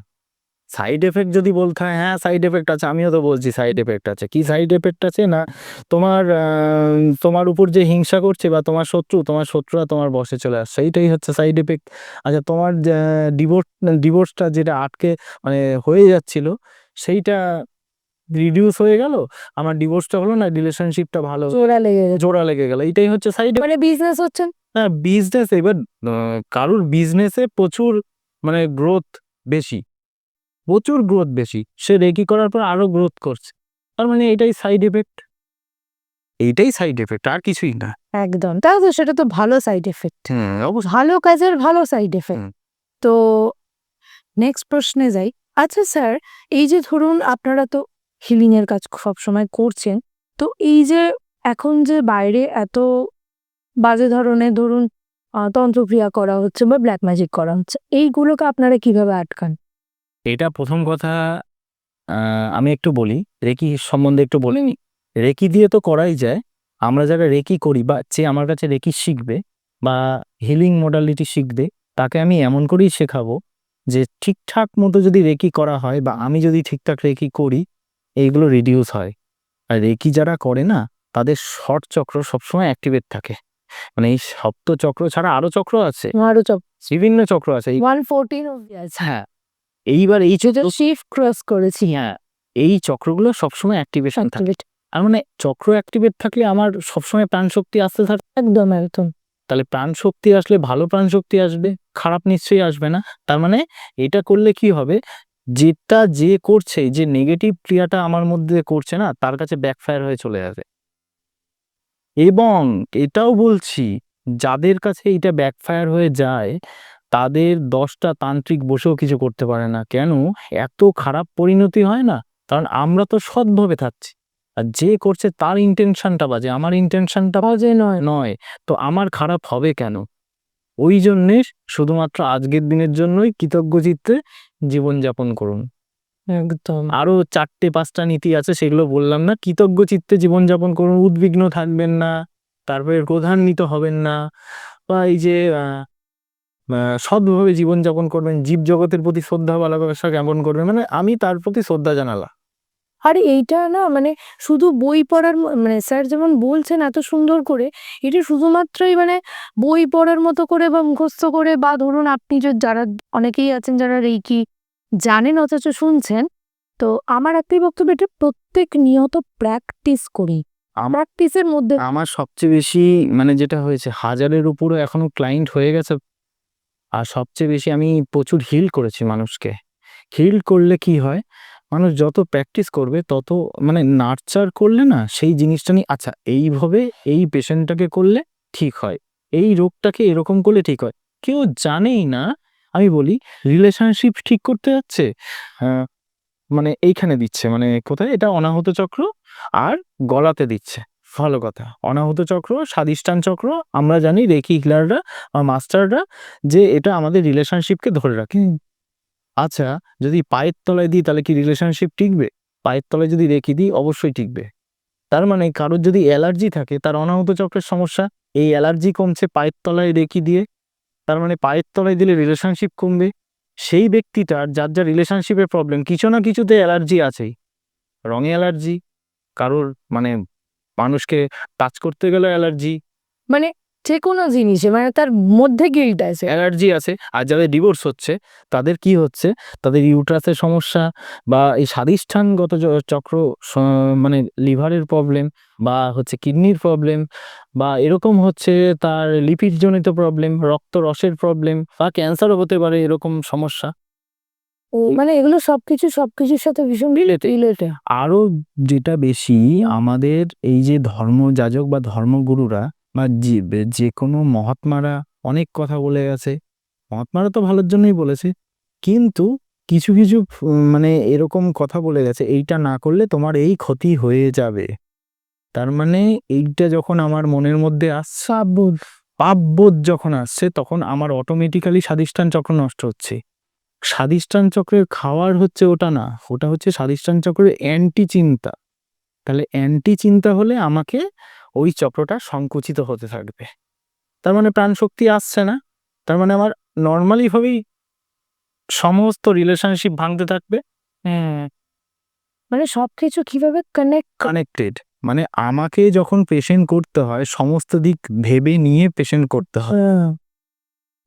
সাইড এফেক্ট যদি বলতে হয়, হ্যাঁ সাইড এফেক্ট আছে, আমিও তো বলছি সাইড এফেক্ট আছে। কি সাইড এফেক্ট আছে না, তোমার উপর যে হিংসা করছে বা তোমার শত্রুরা তোমার বশে চলে আসছে, এইটাই হচ্ছে সাইড এফেক্ট। আচ্ছা, তোমার ডিভোর্সটা যেটা আটকে মানে হয়ে যাচ্ছিল সেইটা রিডিউস হয়ে গেল, আমার ডিভোর্সটা হলো না, রিলেশনশিপটা ভালো জোড়া লেগে গেল, এইটাই হচ্ছে সাইড। মানে বিজনেস হচ্ছেন, হ্যাঁ বিজনেস, এবার কারুর বিজনেসে প্রচুর মানে গ্রোথ বেশি, সে রেকি করার পর আরো গ্রোথ করছে, তার মানে এইটাই সাইড এফেক্ট, আর কিছুই না। একদম। তাহলে তো সেটা তো ভালো সাইড এফেক্ট, অবশ্যই। ভালো কাজের ভালো সাইড এফেক্ট। হুম। তো নেক্সট প্রশ্নে যাই। আচ্ছা স্যার, এই যে ধরুন আপনারা তো হিলিং এর কাজ সবসময় করছেন, তো এই যে এখন যে বাইরে এত বাজে ধরনের ধরুন তন্ত্রক্রিয়া করা হচ্ছে বা ব্ল্যাক ম্যাজিক করা হচ্ছে, এইগুলোকে আপনারা কিভাবে আটকান? এটা প্রথম কথা, আমি একটু বলি, রেকি সম্বন্ধে একটু বলি। রেকি দিয়ে তো করাই যায়। আমরা যারা রেকি করি বা যে আমার কাছে রেকি শিখবে বা হিলিং মডালিটি শিখবে, তাকে আমি এমন করেই শেখাবো যে ঠিকঠাক মতো যদি রেকি করা হয় বা আমি যদি ঠিকঠাক রেকি করি, এইগুলো রিডিউস হয়। আর রেকি যারা করে না, তাদের শর্ট চক্র সবসময় অ্যাক্টিভেট থাকে। মানে এই সপ্ত চক্র ছাড়া আরো চক্র আছে, আরো বিভিন্ন চক্র আছে। 114 অব্দি আছে। হ্যাঁ, এইবার এই যেটা শিফট ক্রস করেছি। হ্যাঁ, এই চক্রগুলো সবসময় অ্যাক্টিভেশন থাকে। আর মানে চক্র অ্যাক্টিভেট থাকলে আমার সবসময় প্রাণশক্তি আসতে থাকে। একদম। তাহলে প্রাণশক্তি আসলে ভালো প্রাণশক্তি আসবে, খারাপ নিশ্চয়ই আসবে না। তার মানে এটা করলে কি হবে, যেটা যে করছে, যে নেগেটিভ ক্রিয়াটা আমার মধ্যে করছে না, তার কাছে ব্যাকফায়ার হয়ে চলে যাবে। এবং এটাও বলছি, যাদের কাছে এটা ব্যাকফায়ার হয়ে যায় তাদের 10টা তান্ত্রিক বসেও কিছু করতে পারে না। কেন এত খারাপ পরিণতি হয় না? কারণ আমরা তো সৎভাবে থাকছি, আর যে করছে তার ইন্টেনশনটা বাজে, আমার ইন্টেনশনটা বাজে নয়, তো আমার খারাপ হবে কেন? ওই জন্যে শুধুমাত্র আজকের দিনের জন্যই কৃতজ্ঞ চিত্তে জীবনযাপন করুন। একদম। আরো 4-5টা নীতি আছে, সেগুলো বললাম না। কৃতজ্ঞ চিত্তে জীবনযাপন করুন, উদ্বিগ্ন থাকবেন না, তারপরে ক্রোধান্বিত হবেন না, বা এই যে সৎভাবে জীবনযাপন করবেন, জীব জগতের প্রতি শ্রদ্ধা ভালোবাসা কেমন করবেন, মানে আমি তার প্রতি শ্রদ্ধা জানালাম। আর এইটা না মানে শুধু বই পড়ার মানে স্যার যেমন বলছেন এত সুন্দর করে, এটা শুধুমাত্রই মানে বই পড়ার মতো করে বা মুখস্থ করে বা ধরুন আপনি যে যারা অনেকেই আছেন যারা রেকি জানেন অথচ শুনছেন, তো আমার একটাই বক্তব্য, এটা প্রত্যেক নিয়ত প্র্যাকটিস করি। প্র্যাকটিসের মধ্যে আমার সবচেয়ে বেশি মানে যেটা হয়েছে, 1000-এর উপরে এখনো ক্লায়েন্ট হয়ে গেছে। আর সবচেয়ে বেশি আমি প্রচুর হিল করেছি মানুষকে। হিল করলে কি হয়, মানুষ যত প্র্যাকটিস করবে তত মানে নার্চার করলে না সেই জিনিসটা নিয়ে, আচ্ছা এইভাবে এই পেশেন্টটাকে করলে ঠিক হয়, এই রোগটাকে এরকম করলে ঠিক হয়, কেউ জানেই না। আমি বলি রিলেশনশিপ ঠিক করতে যাচ্ছে, মানে এইখানে দিচ্ছে, মানে কোথায়, এটা অনাহত চক্র আর গলাতে দিচ্ছে। ভালো কথা, অনাহত চক্র, স্বাধিষ্ঠান চক্র, আমরা জানি রেকি হিলাররা বা মাস্টাররা যে এটা আমাদের রিলেশনশিপকে ধরে রাখে। আচ্ছা, যদি পায়ের তলায় দিই তাহলে কি রিলেশনশিপ টিকবে? পায়ের তলায় যদি রেখে দিই অবশ্যই টিকবে। তার মানে কারোর যদি অ্যালার্জি থাকে, তার অনাহত চক্রের সমস্যা, এই অ্যালার্জি কমছে পায়ের তলায় রেখে দিয়ে, তার মানে পায়ের তলায় দিলে রিলেশনশিপ কমবে। সেই ব্যক্তিটার যার রিলেশনশিপের প্রবলেম, কিছু না কিছুতে অ্যালার্জি আছেই। রঙে অ্যালার্জি, কারোর মানে মানুষকে টাচ করতে গেলে অ্যালার্জি, মানে যে কোনো জিনিসে মানে তার মধ্যে গিল্ট আছে। অ্যালার্জি আছে। আর যাদের ডিভোর্স হচ্ছে তাদের কি হচ্ছে, তাদের ইউট্রাসের সমস্যা বা এই স্বাধিষ্ঠানগত চক্র মানে লিভারের প্রবলেম বা হচ্ছে কিডনির প্রবলেম বা এরকম হচ্ছে তার লিপিডজনিত প্রবলেম, রক্ত রসের প্রবলেম বা ক্যান্সারও হতে পারে এরকম সমস্যা। মানে এগুলো সবকিছুর সাথে ভীষণ রিলেটেড। আরো যেটা বেশি আমাদের এই যে ধর্মযাজক বা ধর্মগুরুরা বা যে কোনো মহাত্মারা অনেক কথা বলে গেছে। মহাত্মারা তো ভালোর জন্যই বলেছে, কিন্তু কিছু কিছু মানে এরকম কথা বলে গেছে, এইটা না করলে তোমার এই ক্ষতি হয়ে যাবে। তার মানে এইটা যখন আমার মনের মধ্যে আসছে, পাপবোধ যখন আসছে, তখন আমার অটোমেটিক্যালি স্বাধিষ্ঠান চক্র নষ্ট হচ্ছে। স্বাধিষ্ঠান চক্রের খাওয়ার হচ্ছে ওটা না, ওটা হচ্ছে স্বাধিষ্ঠান চক্রের অ্যান্টি চিন্তা। তাহলে অ্যান্টি চিন্তা হলে আমাকে ওই চক্রটা সংকুচিত হতে থাকবে। তার মানে প্রাণশক্তি আসছে না, তার মানে আমার নর্মালি ভাবেই সমস্ত রিলেশনশিপ ভাঙতে থাকবে। মানে সবকিছু কিভাবে কানেক্টেড, মানে আমাকে যখন পেশেন্ট করতে হয় সমস্ত দিক ভেবে নিয়ে পেশেন্ট করতে হয়।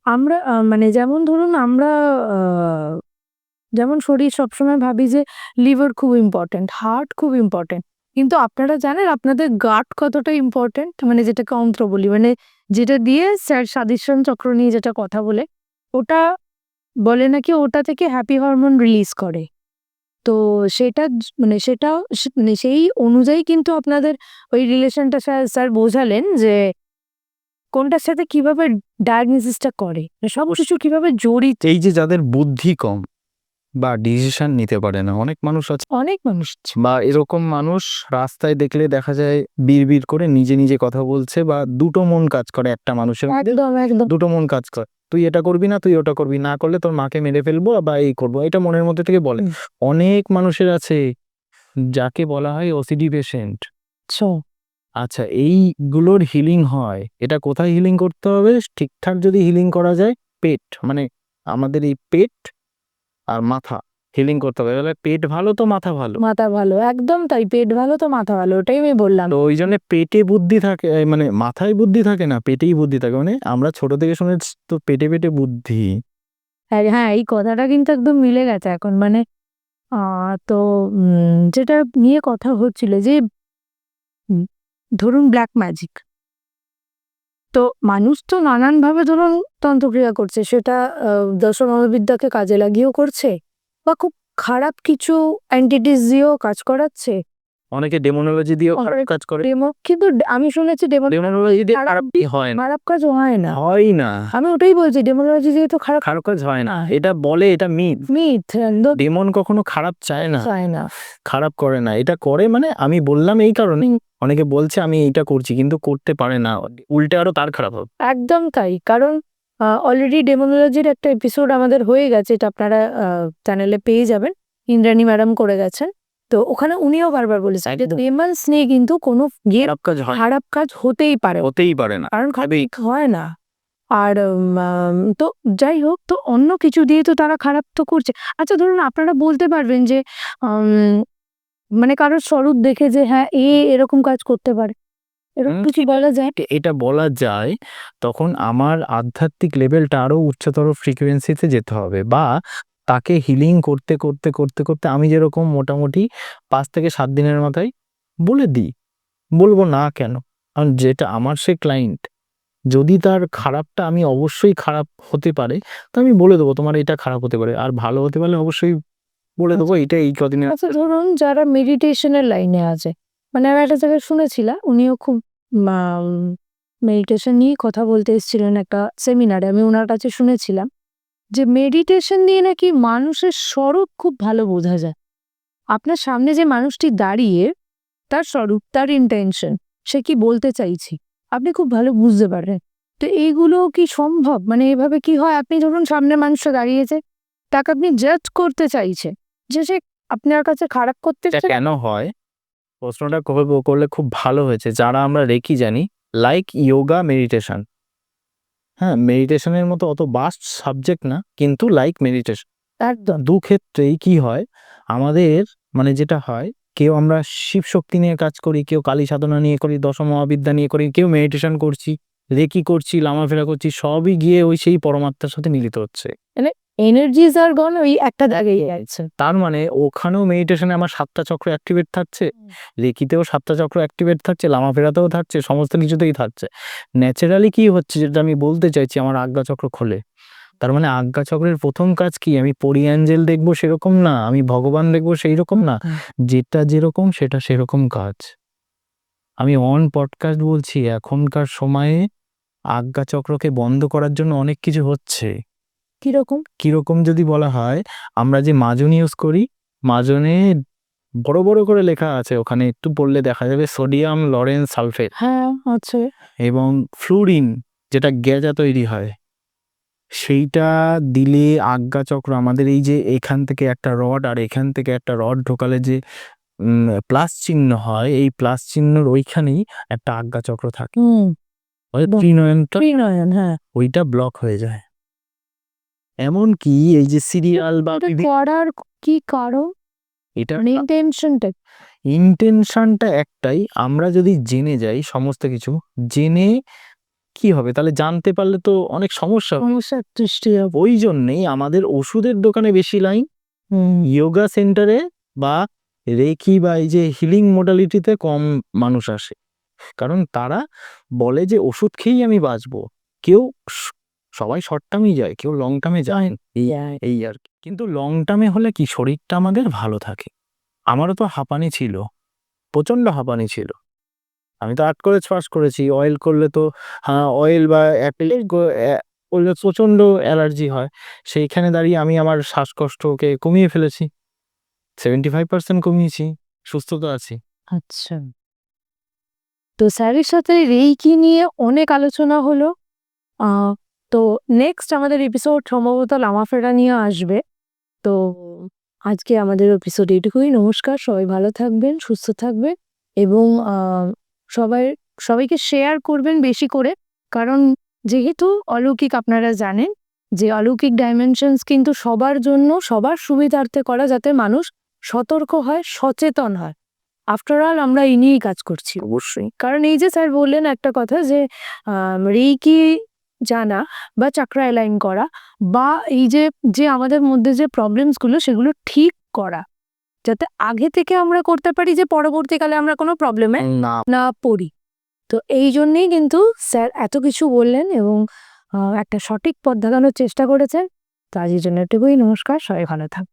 আমরা মানে যেমন ধরুন আমরা যেমন শরীর সবসময় ভাবি যে লিভার খুব ইম্পর্টেন্ট, হার্ট খুব ইম্পর্টেন্ট, কিন্তু আপনারা জানেন আপনাদের গাট কতটা ইম্পর্টেন্ট, মানে যেটাকে অন্ত্র বলি, মানে যেটা দিয়ে স্বাধিষ্ঠান চক্র নিয়ে যেটা কথা বলে, ওটা বলে নাকি ওটা থেকে হ্যাপি হরমোন রিলিজ করে। তো সেটা মানে সেটাও মানে সেই অনুযায়ী কিন্তু আপনাদের ওই রিলেশনটা স্যার বোঝালেন যে কোনটার সাথে কিভাবে ডায়াগনোসিসটা করে, সব কিছু কিভাবে জড়িত। এই যে যাদের বুদ্ধি কম বা ডিসিশন নিতে পারে না, অনেক মানুষ আছে, অনেক মানুষ বা এরকম মানুষ রাস্তায় দেখলে দেখা যায় বিড়বিড় করে নিজে নিজে কথা বলছে, বা দুটো মন কাজ করে একটা মানুষের মধ্যে, একদম দুটো মন কাজ করে, তুই এটা করবি না, তুই ওটা করবি না, করলে তোর মাকে মেরে ফেলবো বা এই করবো, এটা মনের মধ্যে থেকে বলে। অনেক মানুষের আছে যাকে বলা হয় ওসিডি পেশেন্ট। আচ্ছা, এইগুলোর হিলিং হয়, এটা কোথায় হিলিং করতে হবে? ঠিকঠাক যদি হিলিং করা যায়, পেট মানে আমাদের এই পেট আর মাথা হিলিং করতে হবে। তাহলে পেট ভালো তো মাথা ভালো। মাথা ভালো, একদম তাই, পেট ভালো তো মাথা ভালো, ওটাই আমি বললাম। তো ওই জন্য পেটে বুদ্ধি থাকে, মানে মাথায় বুদ্ধি থাকে না, পেটেই বুদ্ধি থাকে। মানে আমরা ছোট থেকে শুনে তো পেটে পেটে বুদ্ধি। হ্যাঁ, এই কথাটা কিন্তু একদম মিলে গেছে এখন। মানে তো যেটা নিয়ে কথা হচ্ছিল যে ধরুন ব্ল্যাক ম্যাজিক, তো মানুষ তো নানানভাবে ধরুন তন্ত্রক্রিয়া করছে, সেটা দশমহাবিদ্যাকে কাজে লাগিয়েও করছে, বা খুব খারাপ কিছু অ্যান্টিটিস দিয়েও কাজ করাচ্ছে, অনেকে ডেমোনোলজি দিয়েও খারাপ কাজ করে। কিন্তু আমি শুনেছি ডেমোনোলজি দিয়ে খারাপ হয় না, খারাপ কাজ হয় না, হয় না। আমি ওটাই বলছি, ডেমোনোলজি দিয়ে তো খারাপ খারাপ কাজ হয় না, এটা বলে, এটা মিথ। ডেমন কখনো খারাপ চায় না, খারাপ করে না, এটা করে মানে আমি বললাম এই কারণে অনেকে বলছে আমি এইটা করছি, কিন্তু করতে পারে না, উল্টে আরো তার খারাপ হবে। একদম তাই, কারণ অলরেডি ডেমোনোলজির একটা এপিসোড আমাদের হয়ে গেছে, এটা আপনারা চ্যানেলে পেয়ে যাবেন, ইন্দ্রাণী ম্যাডাম করে গেছেন। তো ওখানে উনিও বারবার বলেছেন যে ডেমনস নিয়ে কিন্তু কোনো খারাপ কাজ হতেই পারে না, কারণ হয় না। আর তো যাই হোক, তো অন্য কিছু দিয়ে তো তারা খারাপ তো করছে। আচ্ছা ধরুন আপনারা বলতে পারবেন যে মানে কারোর স্বরূপ দেখে যে হ্যাঁ এরকম কাজ করতে পারে, এরকম কিছু বলা যায়? এটা বলা যায়, তখন আমার আধ্যাত্মিক লেভেলটা আরো উচ্চতর ফ্রিকোয়েন্সিতে যেতে হবে, বা তাকে হিলিং করতে করতে করতে করতে আমি যেরকম মোটামুটি 5 থেকে 7 দিনের মাথায় বলে দিই, বলবো না কেন, কারণ যেটা আমার সে ক্লায়েন্ট, যদি তার খারাপটা আমি অবশ্যই খারাপ হতে পারে তো আমি বলে দেবো তোমার এটা খারাপ হতে পারে, আর ভালো হতে পারলে অবশ্যই বলে দেবো এটা এই কদিনে। আচ্ছা ধরুন যারা মেডিটেশনের লাইনে আছে, মানে আমি একটা জায়গায় শুনেছিলাম, উনিও খুব মেডিটেশন নিয়ে কথা বলতে এসেছিলেন একটা সেমিনারে, আমি ওনার কাছে শুনেছিলাম যে মেডিটেশন দিয়ে নাকি মানুষের স্বরূপ খুব ভালো বোঝা যায়। আপনার সামনে যে মানুষটি দাঁড়িয়ে, তার স্বরূপ, তার ইন্টেনশন, সে কি বলতে চাইছি, আপনি খুব ভালো বুঝতে পারেন। তো এইগুলো কি সম্ভব? মানে এভাবে কি হয়? আপনি ধরুন সামনে মানুষটা দাঁড়িয়েছে, তাকে আপনি জাজ করতে চাইছে যে সে আপনার কাছে খারাপ করতে এটা কেন হয়? প্রশ্নটা করলে খুব ভালো হয়েছে। যারা আমরা রেকি জানি, লাইক ইয়োগা, মেডিটেশন, হ্যাঁ মেডিটেশনের মতো অত বাস্ট সাবজেক্ট না, কিন্তু লাইক মেডিটেশন, একদম দু ক্ষেত্রেই কি হয় আমাদের, মানে যেটা হয়, কেউ আমরা শিব শক্তি নিয়ে কাজ করি, কেউ কালী সাধনা নিয়ে করি, দশমহাবিদ্যা নিয়ে করি, কেউ মেডিটেশন করছি, রেকি করছি, লামাফেরা করছি, সবই গিয়ে ওই সেই পরমাত্মার সাথে মিলিত হচ্ছে। এনার্জিজ আর গন ওই একটা জায়গায় আছে। তার মানে ওখানেও মেডিটেশনে আমার 7টা চক্র অ্যাক্টিভেট থাকছে, রেকিতেও 7টা চক্র অ্যাক্টিভেট থাকছে, লামাফেরাতেও থাকছে, সমস্ত কিছুতেই থাকছে। ন্যাচারালি কি হচ্ছে যেটা আমি বলতে চাইছি, আমার আজ্ঞা চক্র খোলে। তার মানে আজ্ঞা চক্রের প্রথম কাজ কি? আমি পরি অ্যাঞ্জেল দেখবো সেরকম না, আমি ভগবান দেখবো সেই রকম না, যেটা যেরকম সেটা সেরকম কাজ। আমি অন পডকাস্ট বলছি, এখনকার সময়ে আজ্ঞা চক্রকে বন্ধ করার জন্য অনেক কিছু হচ্ছে। কিরকম? কিরকম যদি বলা হয়, আমরা যে মাজন ইউজ করি, মাজনে বড় বড় করে লেখা আছে, ওখানে একটু পড়লে দেখা যাবে সোডিয়াম লরেন্স সালফেট হ্যাঁ আছে। এবং ফ্লুরিন, যেটা গ্যাজা তৈরি হয়, সেইটা দিলে আজ্ঞা চক্র আমাদের এই যে এখান থেকে একটা রড আর এখান থেকে একটা রড ঢোকালে যে প্লাস চিহ্ন হয়, এই প্লাস চিহ্নর ওইখানেই একটা আজ্ঞা চক্র থাকে, ত্রিনয়নটা, হ্যাঁ। ওইটা ব্লক হয়ে যায়। এমনকি এই যে সিরিয়াল বা করার কি কারণ? এটা ইন্টেনশনটা একটাই, আমরা যদি জেনে যাই সমস্ত কিছু, জেনে কি হবে? তাহলে জানতে পারলে তো অনেক সমস্যা হবে। সমস্যার সৃষ্টি হবে। ওই জন্যেই আমাদের ওষুধের দোকানে বেশি লাইন, যোগা সেন্টারে বা রেকি বা এই যে হিলিং মোডালিটিতে কম মানুষ আসে, কারণ তারা বলে যে ওষুধ খেয়েই আমি বাঁচবো। কেউ সবাই শর্ট টার্মেই যায়, কেউ লং টার্মে যায় না, এই আর কি। কিন্তু লং টার্মে হলে কি শরীরটা আমাদের ভালো থাকে। আমারও তো হাঁপানি ছিল, প্রচন্ড হাঁপানি ছিল। আমি তো 8 কলেজ পাস করেছি। অয়েল করলে তো অয়েল বা অ্যাপেল করলে প্রচন্ড অ্যালার্জি হয়। সেইখানে দাঁড়িয়ে আমি আমার শ্বাসকষ্টকে কমিয়ে ফেলেছি, 75% কমিয়েছি, সুস্থ তো আছি। আচ্ছা, তো স্যারের সাথে রেইকি নিয়ে অনেক আলোচনা হলো। তো নেক্সট আমাদের এপিসোড সম্ভবত লামাফেরা নিয়ে আসবে। তো আজকে আমাদের এপিসোড এইটুকুই। নমস্কার, সবাই ভালো থাকবেন, সুস্থ থাকবেন এবং সবাইকে শেয়ার করবেন বেশি করে, কারণ যেহেতু অলৌকিক, আপনারা জানেন যে অলৌকিক ডাইমেনশনস কিন্তু সবার জন্য, সবার সুবিধার্থে করা, যাতে মানুষ সতর্ক হয়, সচেতন হয়। আফটার অল আমরা এই নিয়েই কাজ করছি। অবশ্যই। কারণ এই যে স্যার বললেন একটা কথা যে রেইকি জানা বা চাকরা অ্যালাইন করা বা এই যে আমাদের মধ্যে যে প্রবলেমসগুলো সেগুলো ঠিক করা, যাতে আগে থেকে আমরা করতে পারি, যে পরবর্তীকালে আমরা কোনো প্রবলেমে না পড়ি। তো এই জন্যেই কিন্তু স্যার এত কিছু বললেন এবং একটা সঠিক পথ দেখানোর চেষ্টা করেছেন। তো আজকের জন্য এটুকুই। নমস্কার, সবাই ভালো থাকবেন।